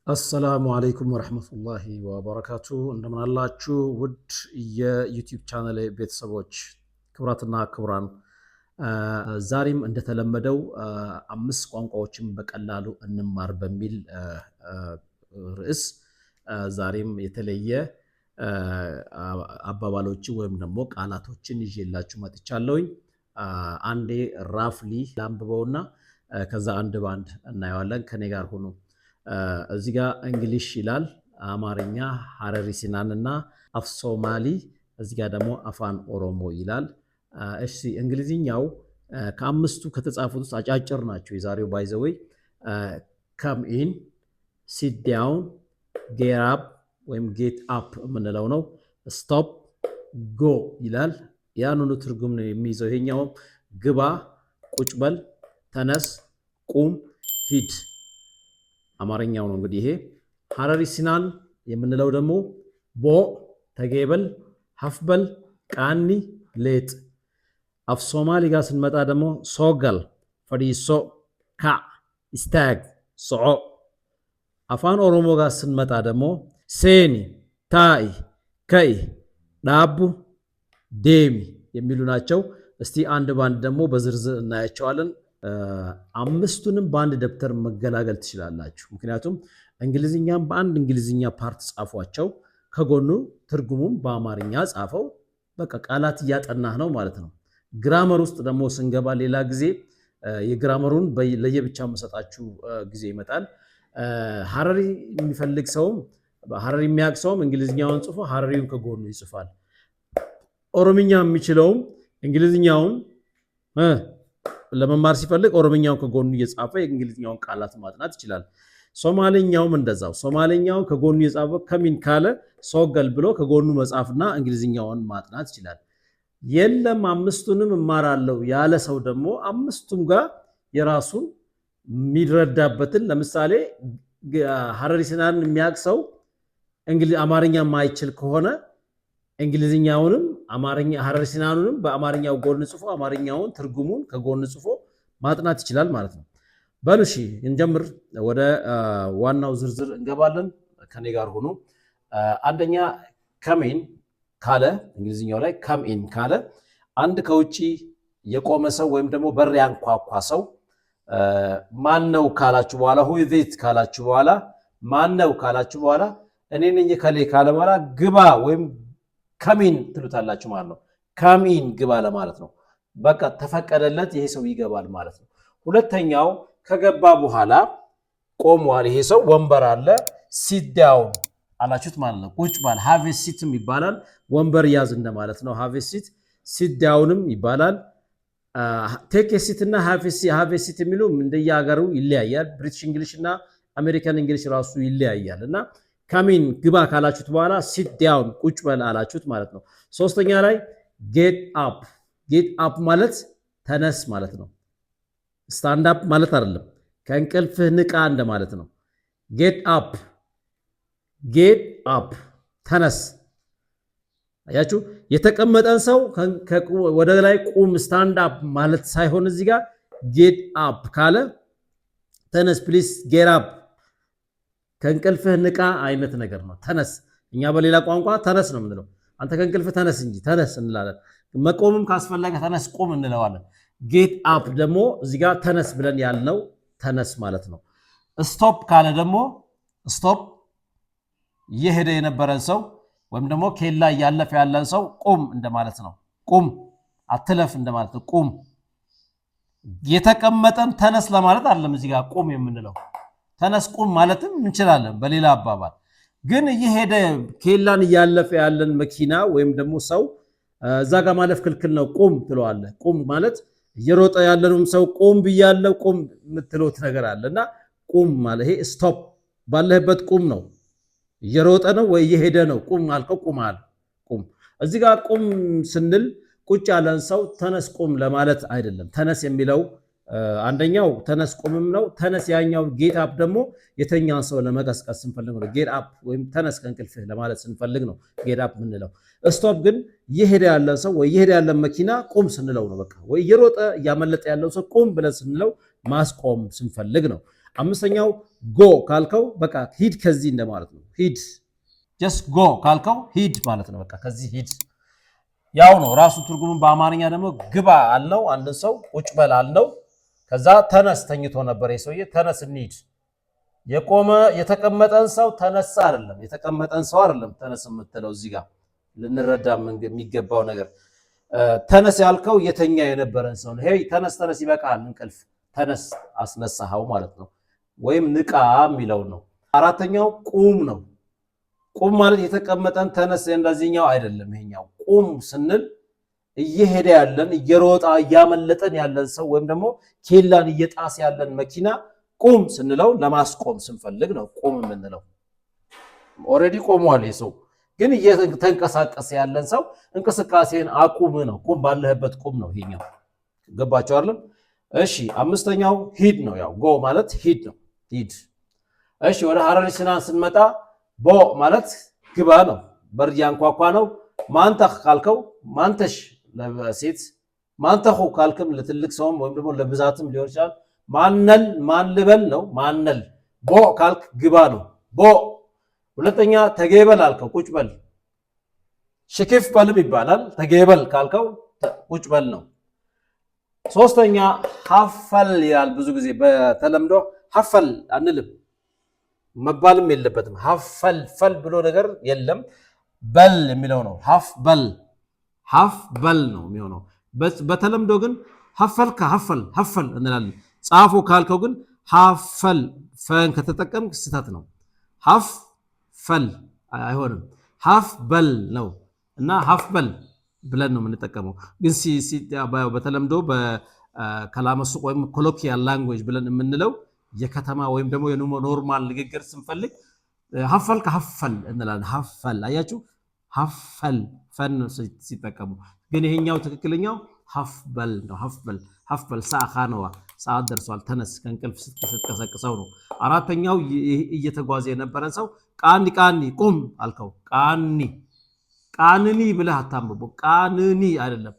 السلام عليكم ورحمة الله وبركاته. عندما الله شو ود يوتيوب channel بيت سبوج كبراتنا كبران زاريم عند تلمدو أمس قوانقوشم بكالالو النمار بميل رئيس زاريم يتليه أبابالوچو ومنموك على توچن يجيلا چوما تچالوين عندي رافلي لامببونا كذا عند باند نايوالن كنيغار هونو እዚህ ጋር እንግሊሽ ይላል አማርኛ ሐረሪ ሲናንና አፍ ሶማሊ እዚህ ጋር ደግሞ አፋን ኦሮሞ ይላል። እሺ እንግሊዝኛው ከአምስቱ ከተጻፉት ውስጥ አጫጭር ናቸው። የዛሬው ባይ ዘ ዌይ come in sit down get up ወይም get up የምንለው ነው። stop go ይላል። ያንኑ ትርጉም ነው የሚይዘው። ይሄኛው ግባ፣ ቁጭ በል፣ ተነስ፣ ቁም፣ ሂድ አማርኛው ነው። እንግዲህ ይሄ ሐረሪ ሲናን የምንለው ደግሞ ቦ ተጌበል፣ ሐፍበል፣ ቃኒ፣ ሌጥ። አፍ ሶማሊ ጋር ስንመጣ ደግሞ ሶገል፣ ፈዲሶ፣ ካ፣ ስታግ፣ ሶዖ። አፋን ኦሮሞ ጋር ስንመጣ ደግሞ ሴኒ፣ ታይ፣ ከይ፣ ዳቡ፣ ዴሚ የሚሉ ናቸው። እስቲ አንድ ባንድ ደግሞ በዝርዝር እናያቸዋለን። አምስቱንም በአንድ ደብተር መገላገል ትችላላችሁ። ምክንያቱም እንግሊዝኛም በአንድ እንግሊዝኛ ፓርት ጻፏቸው፣ ከጎኑ ትርጉሙም በአማርኛ ጻፈው። በቃ ቃላት እያጠናህ ነው ማለት ነው። ግራመር ውስጥ ደግሞ ስንገባ ሌላ ጊዜ የግራመሩን ለየብቻ መሰጣችሁ ጊዜ ይመጣል። ሐረሪ የሚፈልግ ሰውም ሐረሪ የሚያውቅ ሰውም እንግሊዝኛውን ጽፎ ሐረሪውን ከጎኑ ይጽፋል። ኦሮምኛ የሚችለውም እንግሊዝኛውን ለመማር ሲፈልግ ኦሮምኛውን ከጎኑ እየጻፈ የእንግሊዝኛውን ቃላት ማጥናት ይችላል። ሶማሌኛውም እንደዛው ሶማሌኛውን ከጎኑ እየጻፈ ከሚን ካለ ሶገል ብሎ ከጎኑ መጻፍና እንግሊዝኛውን ማጥናት ይችላል። የለም አምስቱንም እማራለሁ ያለ ሰው ደግሞ አምስቱም ጋር የራሱን የሚረዳበትን ለምሳሌ ሐረሪ ሲናን የሚያውቅ ሰው አማርኛ ማይችል ከሆነ እንግሊዝኛውንም አማርኛ ሐረሪ ሲናኑንም በአማርኛው ጎን ጽፎ አማርኛውን ትርጉሙን ከጎን ጽፎ ማጥናት ይችላል ማለት ነው። በሉሺ እንጀምር። ወደ ዋናው ዝርዝር እንገባለን። ከኔ ጋር ሆኖ አንደኛ come in ካለ እንግሊዝኛው ላይ come in ካለ አንድ ከውጪ የቆመ ሰው ወይም ደግሞ በር ያንኳኳ ሰው ማን ነው ካላችሁ በኋላ who is it ካላችሁ በኋላ ማን ነው ካላችሁ በኋላ እኔ ነኝ ከሌ ካለ በኋላ ግባ ወይም ከሚን ትሉታላችሁ ማለት ነው። ከሚን ግባ ለማለት ነው። በቃ ተፈቀደለት፣ ይሄ ሰው ይገባል ማለት ነው። ሁለተኛው ከገባ በኋላ ቆሟል፣ ይሄ ሰው ወንበር አለ፣ ሲት ዳውን አላችሁት ማለት ነው። ቁጭ ባል ሃቭ ኤ ሲትም ይባላል። ወንበር ያዝ እንደማለት ነው። ሃቭ ኤ ሲት፣ ሲት ዳውንም ይባላል። ቴክ ኤ ሲት እና ሃቭ ኤ ሲት የሚሉ እንደየሀገሩ ይለያያል። ብሪቲሽ እንግሊሽ እና አሜሪካን እንግሊሽ ራሱ ይለያያል እና ከሚን ግባ ካላችሁት በኋላ ሲት ዳውን ቁጭ በል አላችሁት ማለት ነው። ሶስተኛ ላይ ጌት አፕ፣ ጌት አፕ ማለት ተነስ ማለት ነው። ስታንድ አፕ ማለት አይደለም፣ ከእንቅልፍህ ንቃ እንደማለት ነው። ጌት አፕ፣ ጌት አፕ ተነስ። አያችሁ፣ የተቀመጠን ሰው ወደ ላይ ቁም ስታንድ አፕ ማለት ሳይሆን እዚህ ጋር ጌት አፕ ካለ ተነስ ፕሊስ ጌት አፕ ከእንቅልፍህ ንቃ አይነት ነገር ነው። ተነስ እኛ በሌላ ቋንቋ ተነስ ነው የምንለው። አንተ ከእንቅልፍህ ተነስ እንጂ ተነስ እንላለን። መቆምም ካስፈለገ ተነስ ቁም እንለዋለን። ጌት አፕ ደግሞ እዚህ ጋር ተነስ ብለን ያልነው ተነስ ማለት ነው። ስቶፕ ካለ ደግሞ ስቶፕ እየሄደ የነበረን ሰው ወይም ደግሞ ኬላ እያለፈ ያለን ሰው ቁም እንደማለት ነው። ቁም አትለፍ እንደማለት ነው። ቁም የተቀመጠን ተነስ ለማለት አይደለም እዚህ ጋር ቁም የምንለው። ተነስ ቁም ማለትም እንችላለን በሌላ አባባል። ግን እየሄደ ኬላን እያለፈ ያለን መኪና ወይም ደግሞ ሰው እዛ ጋር ማለፍ ክልክል ነው ቁም ትለዋለህ። ቁም ማለት እየሮጠ ያለንም ሰው ቁም ብያለሁ ቁም የምትሉት ነገር አለና ቁም ማለት ይሄ ስቶፕ ባለህበት ቁም ነው። እየሮጠ ነው ወይ እየሄደ ነው ቁም አልከው ቁማል። ቁም እዚህ ጋር ቁም ስንል ቁጭ ያለን ሰው ተነስ ቁም ለማለት አይደለም። ተነስ የሚለው አንደኛው ተነስ ቁምም ነው። ተነስ ያኛው ጌት አፕ ደግሞ የተኛን ሰው ለመቀስቀስ ስንፈልግ ነው። ጌት አፕ ወይም ተነስ ከእንቅልፍህ ለማለት ስንፈልግ ነው ጌት አፕ የምንለው። ስቶፕ ግን እየሄደ ያለን ሰው ወይ እየሄደ ያለን መኪና ቁም ስንለው ነው። በቃ ወይ እየሮጠ እያመለጠ ያለው ሰው ቁም ብለን ስንለው ማስቆም ስንፈልግ ነው። አምስተኛው ጎ ካልከው በቃ ሂድ ከዚህ እንደማለት ነው። ሂድ just go ካልከው ሂድ ማለት ነው። በቃ ከዚህ ሂድ ያው ነው ራሱ ትርጉሙን በአማርኛ ደግሞ ግባ አልነው አንድ ሰው ቁጭ በል አልነው ከዛ ተነስ ተኝቶ ነበር የሰውዬ ተነስ እንሂድ የቆመ የተቀመጠን ሰው ተነሳ አይደለም የተቀመጠን ሰው አይደለም ተነስ የምትለው እዚህ ጋር ልንረዳ የሚገባው ነገር ተነስ ያልከው የተኛ የነበረን ሰው ነው ሄይ ተነስ ተነስ ይበቃል እንቅልፍ ተነስ አስነሳው ማለት ነው ወይም ንቃ የሚለው ነው አራተኛው ቁም ነው ቁም ማለት የተቀመጠን ተነስ እንደዚህኛው አይደለም ይሄኛው ቁም ስንል እየሄደ ያለን እየሮጣ እያመለጠን ያለን ሰው ወይም ደግሞ ኬላን እየጣስ ያለን መኪና ቁም ስንለው ለማስቆም ስንፈልግ ነው ቁም የምንለው ኦሬዲ ቆሟል ይሰው ግን እየተንቀሳቀሰ ያለን ሰው እንቅስቃሴን አቁም ነው ቁም ባለህበት ቁም ነው ይሄኛው ገባችሁ አይደል እሺ አምስተኛው ሂድ ነው ያው ጎ ማለት ሂድ ነው ሂድ እሺ ወደ ሐረሪ ስናን ስንመጣ ቦ ማለት ግባ ነው በር ያንኳኳ ነው ማንተህ ካልከው ማንተሽ ለሴት ማንተሁ ካልከም ለትልቅ ሰውም ወይም ደግሞ ለብዛትም ሊሆን ይችላል ማንነል ማንልበል ነው ማንነል ቦ ካልክ ግባ ነው ቦ ሁለተኛ ተገበል አልከው ቁጭ በል ሽክፍ በልም ይባላል ተገበል ካልከው ቁጭ በል ነው ሶስተኛ ሐፈል ይላል ብዙ ጊዜ በተለምዶ ሐፈል አንልም መባልም የለበትም ሐፈል ፈል ብሎ ነገር የለም በል የሚለው ነው ሐፍ በል ነው የሚሆነው በተለምዶ ግን ሐፈልካ ሐፈል እንላለን ጻፉ ካልከው ግን ሐፈል ፈን ከተጠቀምክ ስህተት ነው ሐፍ ፈል አይሆንም ሐፍ በል ነው እና ሐፍ በል ብለን ነው የምንጠቀመው ግን በተለምዶ በከላመሱ ወይም ኮሎኪያል ላንጉዌጅ ብለን የምንለው የከተማ ወይም ደግሞ የኖርማል ንግግር ስንፈልግ ሐፈልካ ሐፈል እንላለን ሐፈል አያችሁ ሐፈል ፈን ሲጠቀሙ ግን ይሄኛው ትክክለኛው ሐፍበል ነው ሐፍበል ሰዓኻነዋ ሰዓት ደርሷል ተነስ ከእንቅልፍ ስትቀሰቅሰው ነው አራተኛው እየተጓዘ የነበረን ሰው ቃኒ ቁም አልከው ቃንኒ ብለህ አታምበው ቃንኒ አይደለም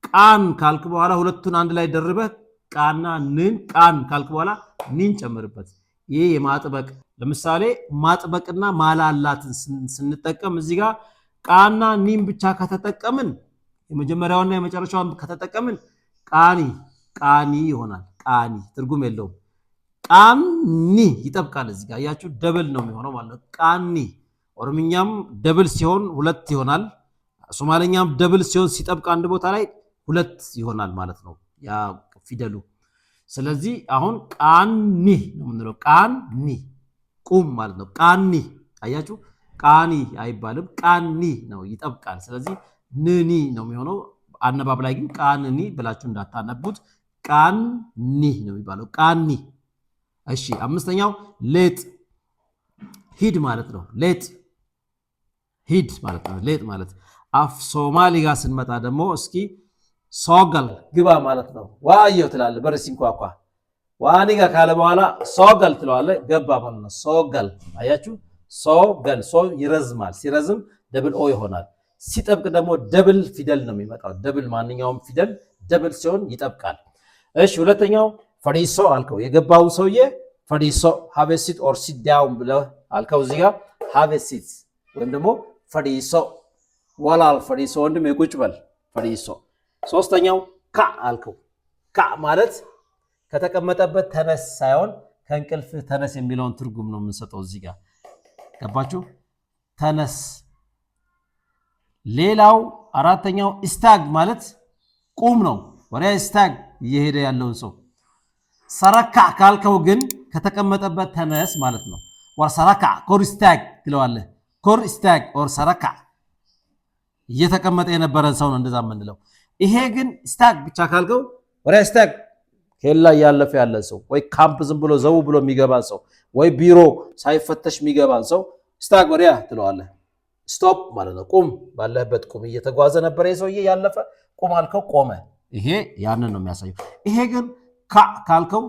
ቃን ካልክ በኋላ ሁለቱን አንድ ላይ ደርበህ ቃና ንን ቃን ካልክ በኋላ ኒን ጨምርበት ይሄ የማጥበቅ ለምሳሌ ማጥበቅና ማላላትን ስንጠቀም እዚህ ጋር ቃና ኒን ብቻ ከተጠቀምን የመጀመሪያውና የመጨረሻውን ከተጠቀምን ቃኒ ይሆናል ቃኒ ትርጉም የለውም ቃኒ ይጠብቃል እዚህ ጋር ያያችሁ ደብል ነው የሚሆነው ማለት ነው ቃኒ ኦሮምኛም ደብል ሲሆን ሁለት ይሆናል ሶማሌኛም ደብል ሲሆን ሲጠብቅ አንድ ቦታ ላይ ሁለት ይሆናል ማለት ነው ያ ፊደሉ ስለዚህ አሁን ቃኒ ነው የምንለው ቃኒ ቁም ማለት ነው ቃኒ አያችሁ ቃኒ አይባልም ቃኒ ነው ይጠብቃል ስለዚህ ንኒ ነው የሚሆነው አነባብ ላይ ግን ቃንኒ ብላችሁ እንዳታነቡት ቃኒ ነው የሚባለው ቃኒ እሺ አምስተኛው ሌጥ ሂድ ማለት ነው ሂድ ማለት ነው ሌጥ ማለት አፍ ሶማሊ ጋር ስንመጣ ደግሞ እስኪ ሶገል ግባ ማለት ነው ዋየው ትላለ በርሲንኳኳ ዋኒ ጋር ካለ በኋላ ሶገል ትለዋለ ገባ ማለት ነው ሶገል አያችሁ ሶገል ሶ ይረዝማል ሲረዝም ደብል ኦ ይሆናል ሲጠብቅ ደግሞ ደብል ፊደል ነው የሚመጣው ደብል ማንኛውም ፊደል ደብል ሲሆን ይጠብቃል እሺ ሁለተኛው ፈሪሶ አልከው የገባው ሰውዬ ፈሪሶ have a seat or sit down ብለ አልከው እዚህ ጋር have a seat ወይም ደግሞ ፈሪሶ ወላል ፈሪሶ ወንድም የቁጭ በል ፈሪሶ ሶስተኛው ካ አልከው ካ ማለት ከተቀመጠበት ተነስ ሳይሆን ከእንቅልፍ ተነስ የሚለውን ትርጉም ነው የምንሰጠው እዚህ ጋር ገባችሁ ተነስ ሌላው አራተኛው ስታግ ማለት ቁም ነው ወሪያ ስታግ እየሄደ ያለውን ሰው ሰረካ ካልከው ግን ከተቀመጠበት ተነስ ማለት ነው ወር ሰረካ ኮር ስታግ ትለዋለህ ኮር ስታግ ኦር ሰረካ እየተቀመጠ የነበረን ሰው ነው እንደዛ የምንለው ይሄ ግን ስታግ ብቻ ካልከው ወሪያ ስታግ ኬላ ያለፈ ያለ ሰው ወይ ካምፕ ዝም ብሎ ዘው ብሎ የሚገባን ሰው ወይ ቢሮ ሳይፈተሽ የሚገባን ሰው ስታግ ወሪያ ትለዋለህ ስቶፕ ማለት ነው ቁም ባለበት ቁም እየተጓዘ ነበር የሰውዬ ያለፈ ቁም አልከው ቆመ ይሄ ያንን ነው የሚያሳየው ይሄ ግን ካ ካልከው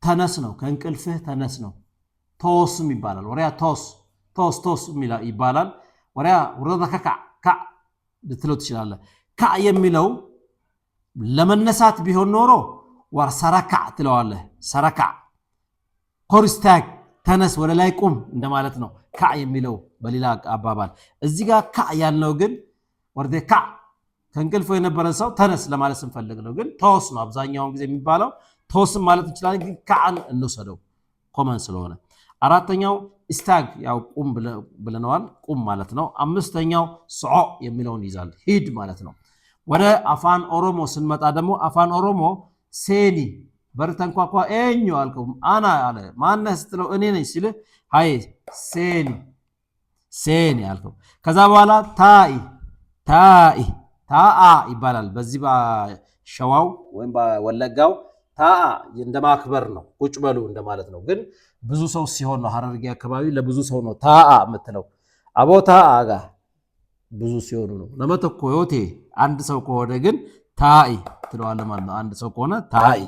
ተነስ ነው ከእንቅልፍህ ተነስ ነው ቶስም ይባላል ወሪያ ቶስ ይባላል ወሪያ ወረደከካ ካ ልትለው ትችላለህ ካ የሚለው ለመነሳት ቢሆን ኖሮ ወሰረከዕ ትለዋለህ ሰረከዕ ኮርስታክ ተነስ ወደ ላይ ቁም እንደማለት ነው ከዕ የሚለው በሌላ አባባል እዚህ ጋር ከዕ ያልነው ግን ወርደ ከዕ ከእንቅልፉ የነበረ ሰው ተነስ ለማለት ስንፈልግ ነው ግን ተወስ ነው አብዛኛውን ጊዜ የሚባለው ተወስም ማለት እንችላለን ግን ከዕን እንውሰደው ኮመን ስለሆነ አራተኛው ኢስታግ ያው ቁም ብለናል ቁም ማለት ነው አምስተኛው ስዖ የሚለውን ይዛል ሂድ ማለት ነው ወደ አፋን ኦሮሞ ስንመጣ ደግሞ አፋን ኦሮሞ ሴኒ በርተንኳኳ ኤኞ አልከው አና አለ ማነህ ስትለው እኔ ነኝ ሲል ሃይ ሴኒ አልከው ከዛ በኋላ ታኢ ታአ ይባላል በዚህ በሸዋው ወይም በወለጋው ታአ እንደማክበር ነው ቁጭ በሉ እንደማለት ነው ግን ብዙ ሰው ሲሆን ነው ሐረርጌ አካባቢ ለብዙ ሰው ነው ታአ የምትለው አቦ ታአ ጋር ብዙ ሲሆኑ ነው ለመተኮ ዮቴ አንድ ሰው ከሆነ ግን ታኢ ትለዋለህ ማለት ነው አንድ ሰው ከሆነ ታኢ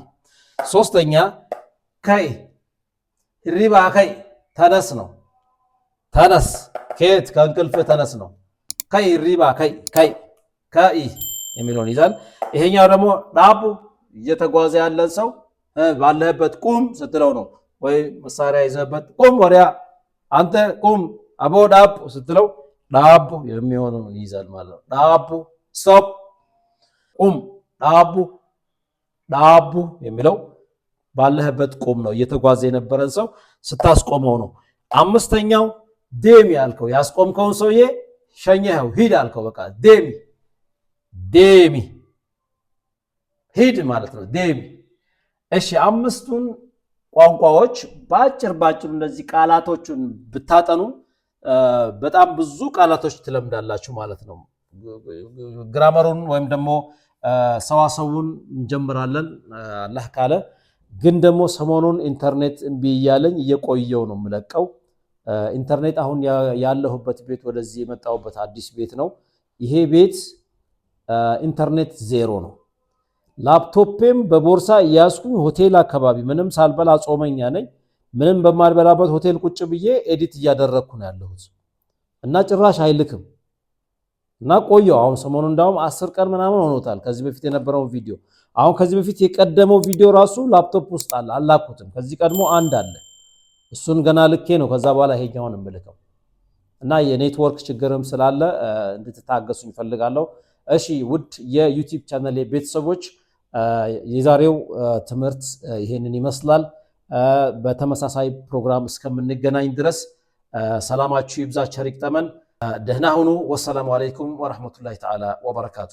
ሶስተኛ ከይ ሪባ ከይ ተነስ ነው ተነስ ከየት ከእንቅልፍ ተነስ ነው ከይ ሪባ ከይ ከይ የሚለውን ይዛል ይሄኛው ደግሞ ዳቡ እየተጓዘ ያለን ሰው ባለበት ቁም ስትለው ነው ወይ መሳሪያ ይዘበት ቁም ወዲያ አንተ ቁም አቦ ዳቡ ስትለው ዳቡ የሚሆነው ይዛል ማለት ነው ዳቡ ስቶፕ ቁም ዳቡ የሚለው ባለበት ቁም ነው እየተጓዘ የነበረን ሰው ስታስቆመው ነው አምስተኛው ዴሚ ያልከው ያስቆምከውን ሰውዬ ሸኘኸው ሂድ አልከው በቃ ዴሚ ሂድ ማለት ነው ዴሚ እሺ አምስቱን ቋንቋዎች ባጭር እንደዚህ ቃላቶቹን ብታጠኑ በጣም ብዙ ቃላቶች ትለምዳላችሁ ማለት ነው ግራመሩን ወይም ደግሞ ሰዋሰውን እንጀምራለን አላህ ካለ ግን ደግሞ ሰሞኑን ኢንተርኔት እምቢ እያለኝ እየቆየው ነው የምለቀው ኢንተርኔት አሁን ያለሁበት ቤት ወደዚህ የመጣሁበት አዲስ ቤት ነው ይሄ ቤት ኢንተርኔት ዜሮ ነው ላፕቶፕም በቦርሳ ያስኩኝ ሆቴል አካባቢ ምንም ሳልበላ ጾመኛ ነኝ ምንም በማልበላበት ሆቴል ቁጭ ብዬ ኤዲት እያደረኩ ነው ያለሁት እና ጭራሽ አይልክም እና ቆየው አሁን ሰሞኑን እንዳውም 10 ቀን ምናምን ሆኖታል ከዚህ በፊት የነበረው ቪዲዮ አሁን ከዚህ በፊት የቀደመው ቪዲዮ ራሱ ላፕቶፕ ውስጥ አለ አላኩትም ከዚህ ቀድሞ አንድ አለ እሱን ገና ልኬ ነው ከዛ በኋላ ሄኛውን እምልከው እና የኔትወርክ ችግርም ስላለ እንድትታገሱኝ ፈልጋለሁ እሺ ውድ የዩቲዩብ ቻናል ቤተሰቦች የዛሬው ትምህርት ይሄንን ይመስላል በተመሳሳይ ፕሮግራም እስከምንገናኝ ድረስ ሰላማችሁ ይብዛ ቸር ይግጠመን ደህና ሁኑ ወሰላሙ አለይኩም ወራህመቱላሂ ተዓላ ወበረካቱ